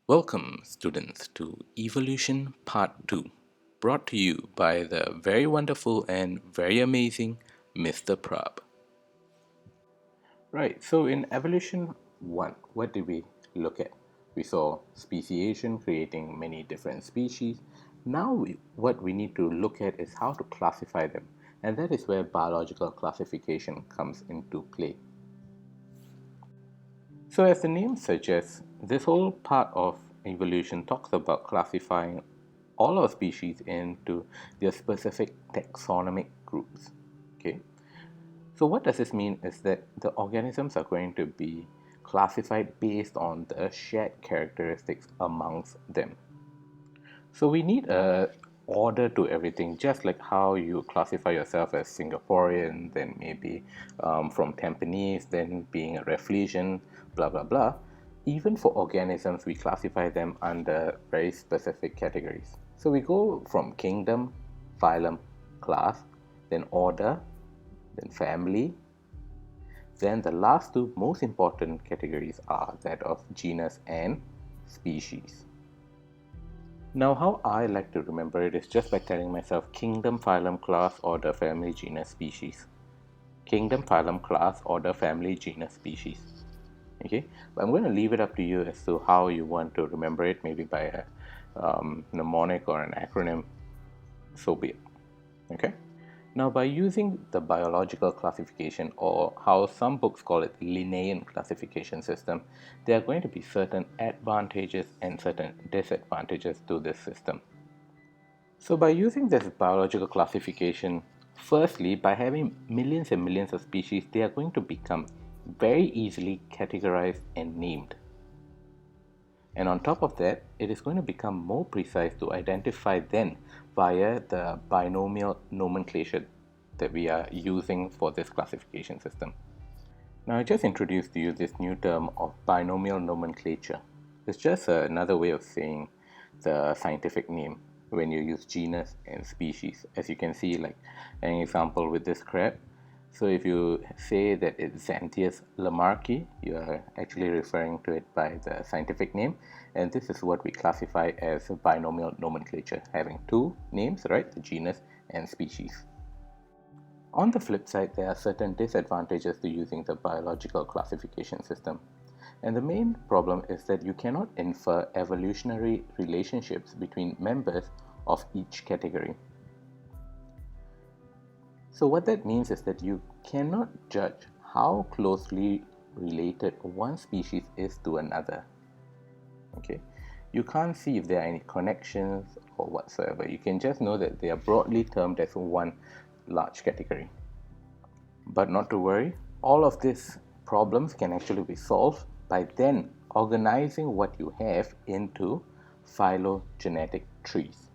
Welcome, students, to Evolution Part 2, brought to you by the very wonderful and very amazing Mr. Prab. Right, so in Evolution 1, what did we look at? We saw speciation creating many different species. Now, what we need to look at is how to classify them, and that is where biological classification comes into play. So, as the name suggests, this whole part of evolution talks about classifying all our species into their specific taxonomic groups. Okay, so what does this mean is that the organisms are going to be classified based on the shared characteristics amongst them. So we need a order to everything, just like how you classify yourself as Singaporean, then maybe from Tampines, then being a Rafflesian, blah blah blah. Even for organisms, we classify them under very specific categories. So we go from kingdom, phylum, class, then order, then family. Then the last two most important categories are that of genus and species. Now, how I like to remember it is just by telling myself kingdom, phylum, class, order, family, genus, species. Kingdom, phylum, class, order, family, genus, species. Okay, but I'm going to leave it up to you as to how you want to remember it, maybe by a mnemonic or an acronym, so be it. Okay. Now, by using the biological classification, or how some books call it Linnaean classification system, there are going to be certain advantages and certain disadvantages to this system. So, by using this biological classification, firstly, by having millions and millions of species, they are going to become very easily categorized and named. And on top of that, it is going to become more precise to identify then via the binomial nomenclature that we are using for this classification system. Now, I just introduced to you this new term of binomial nomenclature. It's just another way of saying the scientific name when you use genus and species. As you can see, like an example with this crab. So if you say that it's Xanthias lamarcki, you are actually referring to it by the scientific name, and this is what we classify as a binomial nomenclature, having two names, right, the genus and species. On the flip side, there are certain disadvantages to using the biological classification system. And the main problem is that you cannot infer evolutionary relationships between members of each category. So what that means is that you cannot judge how closely related one species is to another. Okay, you can't see if there are any connections or whatsoever. You can just know that they are broadly termed as one large category. But not to worry, all of these problems can actually be solved by then organizing what you have into phylogenetic trees.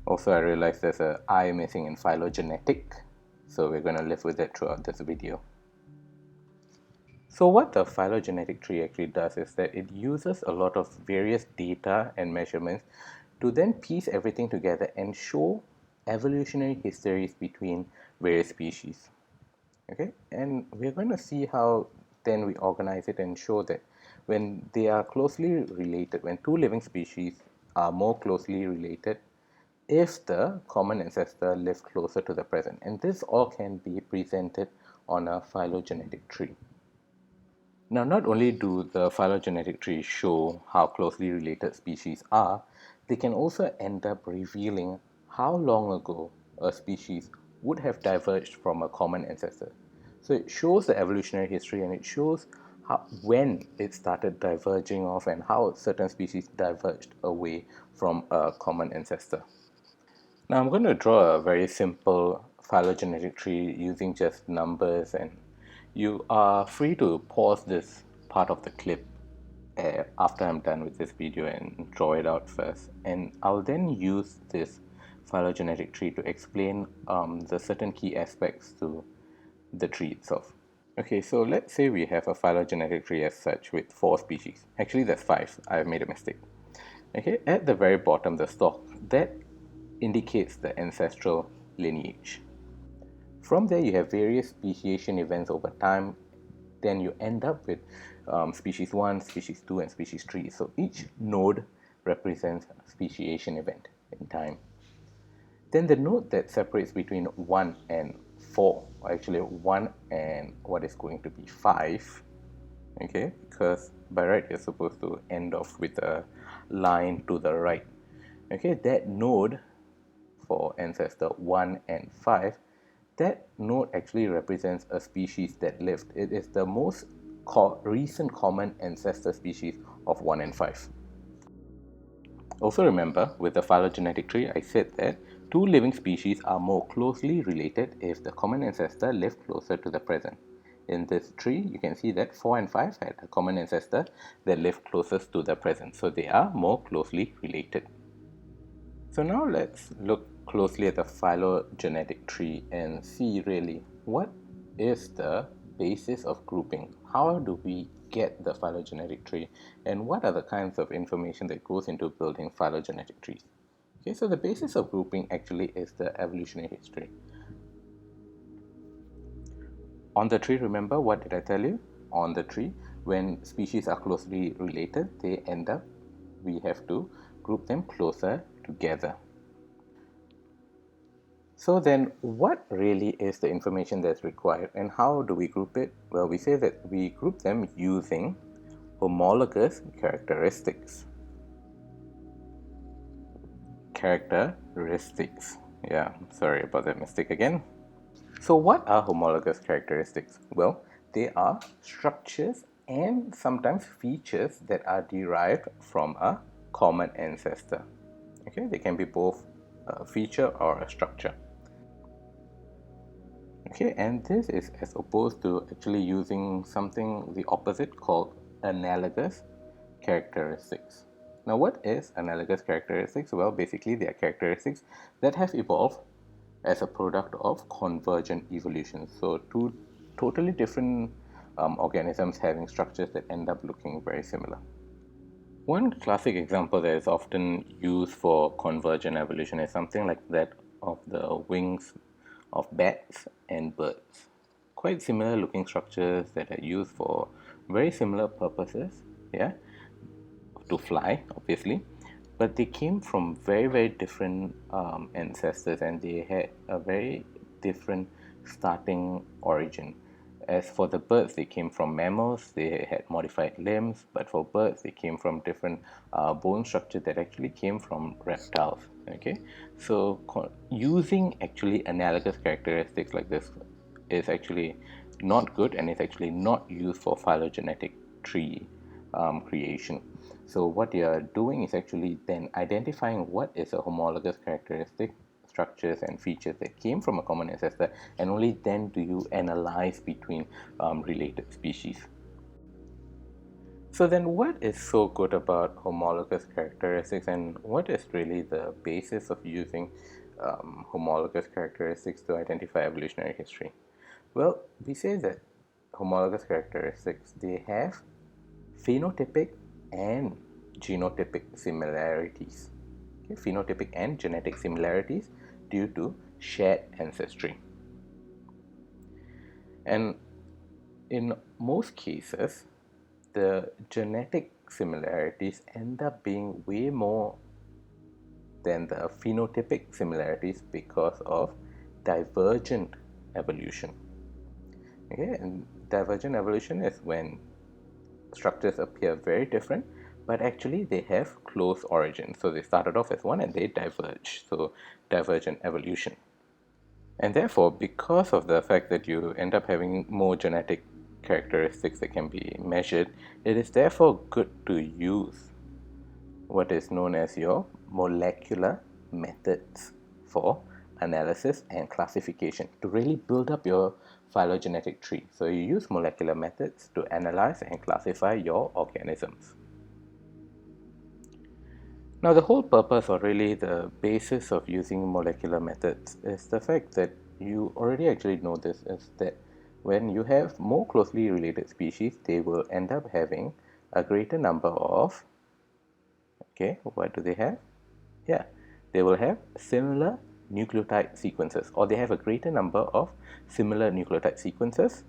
Also, I realized there's an I missing in phylogenetic, so we're going to live with it throughout this video. So what the phylogenetic tree actually does is that it uses a lot of various data and measurements to then piece everything together and show evolutionary histories between various species. Okay, and we're going to see how then we organize it and show that when they are closely related, when two living species are more closely related, if the common ancestor lives closer to the present, and this all can be presented on a phylogenetic tree. Now, not only do the phylogenetic trees show how closely related species are, they can also end up revealing how long ago a species would have diverged from a common ancestor. So it shows the evolutionary history, and it shows when it started diverging off and how certain species diverged away from a common ancestor. Now I'm going to draw a very simple phylogenetic tree using just numbers, and you are free to pause this part of the clip after I'm done with this video and draw it out first, and I'll then use this phylogenetic tree to explain the certain key aspects to the tree itself. Okay, so let's say we have a phylogenetic tree as such with 4 species. Actually, there's 5. I've made a mistake. Okay, at the very bottom, the stalk, that indicates the ancestral lineage. From there, you have various speciation events over time. Then you end up with species 1, species 2, and species 3. So each node represents a speciation event in time. Then the node that separates between 1 and 4, or actually 1 and what is going to be 5, okay, because by right you're supposed to end off with a line to the right. Okay, that node for ancestor 1 and 5, that node actually represents a species that lived. It is the most recent common ancestor species of 1 and 5. Also remember, with the phylogenetic tree, I said that two living species are more closely related if the common ancestor lived closer to the present. In this tree, you can see that 4 and 5 had a common ancestor that lived closest to the present. So they are more closely related. So now let's look closely at the phylogenetic tree and see really what is the basis of grouping. How do we get the phylogenetic tree, and what are the kinds of information that goes into building phylogenetic trees? Okay, so the basis of grouping actually is the evolutionary history. On the tree, remember what did I tell you? On the tree, when species are closely related, we have to group them closer together. So then what really is the information that's required, and how do we group it? Well, we say that we group them using homologous characteristics. Yeah, sorry about that mistake again. So what are homologous characteristics? Well, they are structures and sometimes features that are derived from a common ancestor. Okay, they can be both a feature or a structure. Okay, and this is as opposed to actually using something the opposite called analogous characteristics. Now, what is analogous characteristics? Well, basically they are characteristics that have evolved as a product of convergent evolution. So two totally different organisms having structures that end up looking very similar. One classic example that is often used for convergent evolution is something like that of the wings of bats and birds. Quite similar looking structures that are used for very similar purposes, yeah, to fly, obviously, but they came from very different ancestors, and they had a very different starting origin. As for the birds, they came from mammals, they had modified limbs, but for birds, they came from different bone structure that actually came from reptiles. Okay, so using actually analogous characteristics like this is actually not good, and it's actually not used for phylogenetic tree creation. So what you're doing is actually then identifying what is a homologous characteristic, structures and features that came from a common ancestor, and only then do you analyze between related species. So then what is so good about homologous characteristics, and what is really the basis of using homologous characteristics to identify evolutionary history? Well, we say that homologous characteristics, they have phenotypic and genotypic similarities. Okay, phenotypic and genetic similarities due to shared ancestry. And in most cases, the genetic similarities end up being way more than the phenotypic similarities because of divergent evolution. Okay, and divergent evolution is when structures appear very different, but actually they have close origins. So they started off as one and they diverge. So divergent evolution. And therefore, because of the fact that you end up having more genetic characteristics that can be measured, it is therefore good to use what is known as your molecular methods for analysis and classification to really build up your phylogenetic tree. So you use molecular methods to analyze and classify your organisms. Now, the whole purpose, or really the basis of using molecular methods, is the fact that you already actually know this, is that when you have more closely related species, they will end up having a greater number of, okay, what do they have? Yeah, they will have similar nucleotide sequences, or they have a greater number of similar nucleotide sequences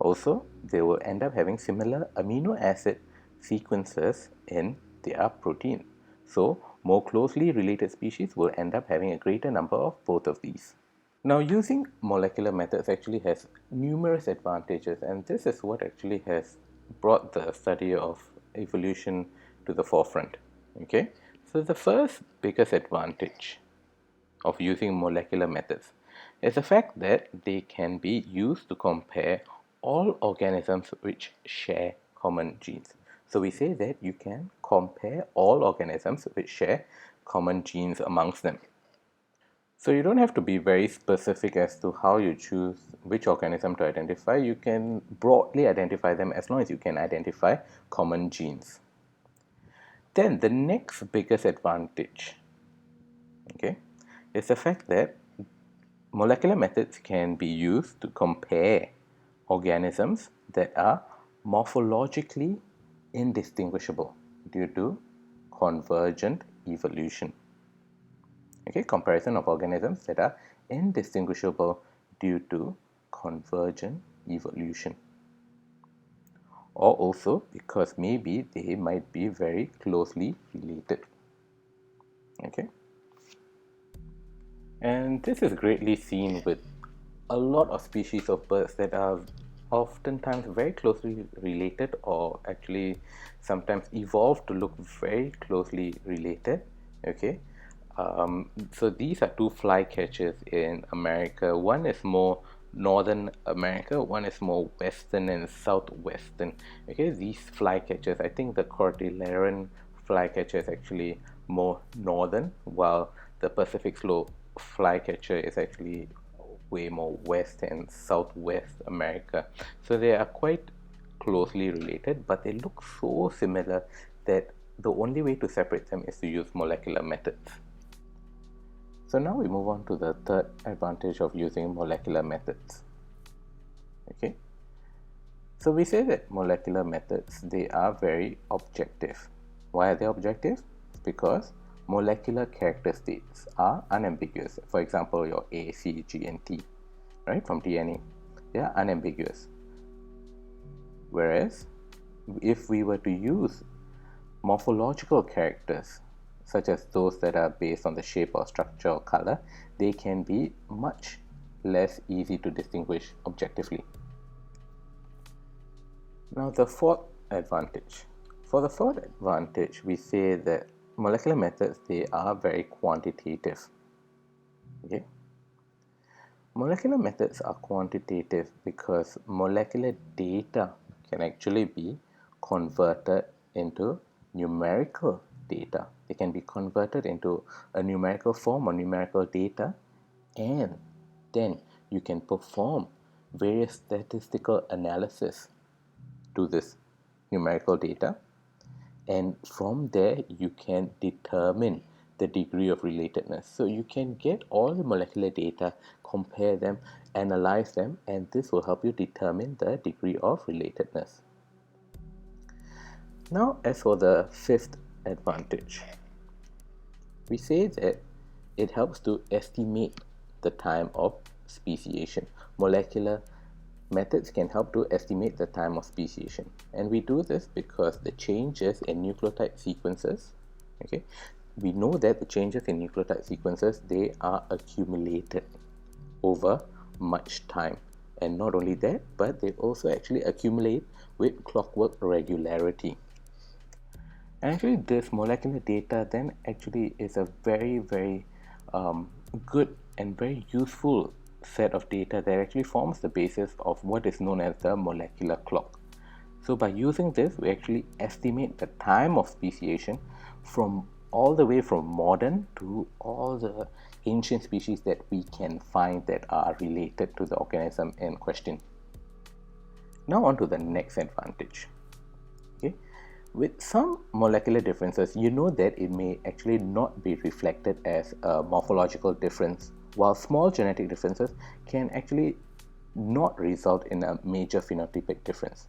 Also, they will end up having similar amino acid sequences in their protein. So, more closely related species will end up having a greater number of both of these. Now, using molecular methods actually has numerous advantages, and this is what actually has brought the study of evolution to the forefront. Okay, so the first biggest advantage of using molecular methods is the fact that they can be used to compare all organisms which share common genes. So we say that you can compare all organisms which share common genes amongst them. So you don't have to be very specific as to how you choose which organism to identify. You can broadly identify them as long as you can identify common genes. Then the next biggest advantage, okay, is the fact that molecular methods can be used to compare organisms that are morphologically indistinguishable due to convergent evolution. Okay, comparison of organisms that are indistinguishable due to convergent evolution, or also because maybe they might be very closely related. Okay, and this is greatly seen with a lot of species of birds that are oftentimes very closely related, or actually sometimes evolved to look very closely related. Okay, so these are two flycatchers in America. One is more Northern America, one is more Western and Southwestern. Okay, these flycatchers, I think the Cordilleran flycatcher is actually more northern, while the Pacific slope flycatcher is actually way more West and Southwest America. So they are quite closely related, but they look so similar that the only way to separate them is to use molecular methods. So now we move on to the third advantage of using molecular methods. Okay, so we say that molecular methods, they are very objective. Why are they objective? Because molecular characteristics are unambiguous. For example, your A, C, G, and T, right, from DNA, they are unambiguous. Whereas if we were to use morphological characters, such as those that are based on the shape or structure or color, they can be much less easy to distinguish objectively. Now, the fourth advantage. For the fourth advantage, we say that molecular methods, they are very quantitative. Okay, molecular methods are quantitative because molecular data can actually be converted into numerical data. They can be converted into a numerical form or numerical data, and then you can perform various statistical analysis to this numerical data, and from there you can determine the degree of relatedness. So you can get all the molecular data, compare them, analyze them, and this will help you determine the degree of relatedness. Now, as for the fifth advantage, we say that it helps to estimate the time of speciation. Molecular methods can help to estimate the time of speciation, and we do this because the changes in nucleotide sequences, okay, we know that the changes in nucleotide sequences, they are accumulated over much time, and not only that, but they also actually accumulate with clockwork regularity. And actually this molecular data then actually is a very good and very useful set of data that actually forms the basis of what is known as the molecular clock. So by using this, we actually estimate the time of speciation from all the way from modern to all the ancient species that we can find that are related to the organism in question. Now on to the next advantage. Okay, with some molecular differences, you know that it may actually not be reflected as a morphological difference, while small genetic differences can actually not result in a major phenotypic difference.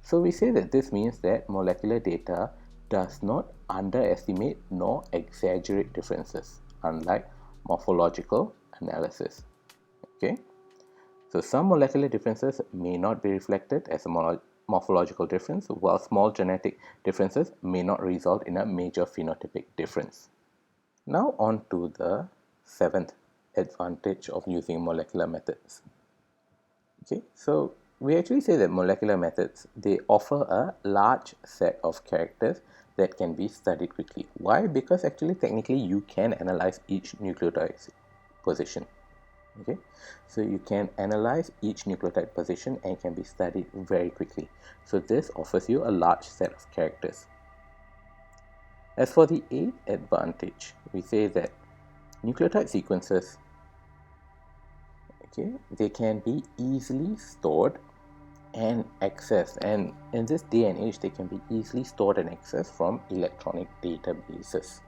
So we say that this means that molecular data does not underestimate nor exaggerate differences, unlike morphological analysis. Okay, So some molecular differences may not be reflected as a morphological difference, while small genetic differences may not result in a major phenotypic difference. Now on to the seventh advantage of using molecular methods. Okay, so we actually say that molecular methods, they offer a large set of characters that can be studied quickly. Why? Because actually technically you can analyze each nucleotide position. Okay, so you can analyze each nucleotide position and can be studied very quickly. So this offers you a large set of characters. As for the eighth advantage, we say that nucleotide sequences, okay, they can be easily stored and accessed, and in this day and age they can be easily stored and accessed from electronic databases.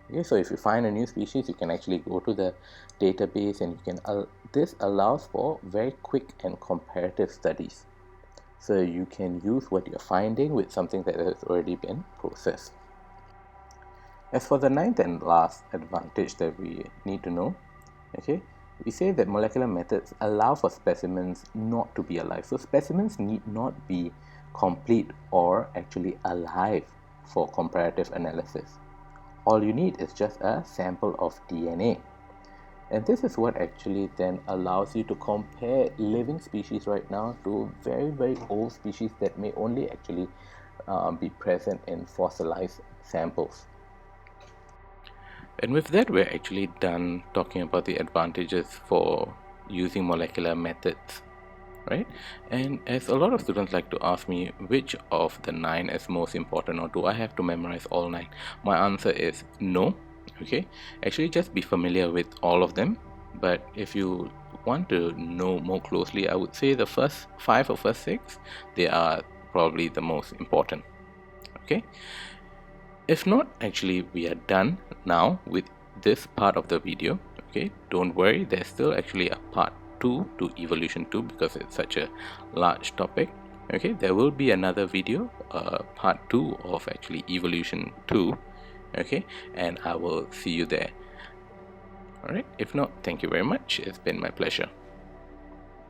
Okay, so if you find a new species, you can actually go to the database, and you can this allows for very quick and comparative studies. So you can use what you're finding with something that has already been processed. As for the ninth and last advantage that we need to know, okay, we say that molecular methods allow for specimens not to be alive. So specimens need not be complete or actually alive for comparative analysis. All you need is just a sample of DNA. And this is what actually then allows you to compare living species right now to very, very old species that may only actually be present in fossilized samples. And with that, we're actually done talking about the advantages for using molecular methods, right? And as a lot of students like to ask me which of the 9 is most important, or do I have to memorize all 9? My answer is no. Okay, actually just be familiar with all of them, but if you want to know more closely, I would say the first 5 or first 6, they are probably the most important. Okay, if not, actually we are done now with this part of the video. Okay, don't worry, there's still actually a part 2 to evolution 2 because it's such a large topic. Okay, there will be another video, part 2 of actually evolution 2. Okay, and I will see you there. Alright, if not, thank you very much. It's been my pleasure.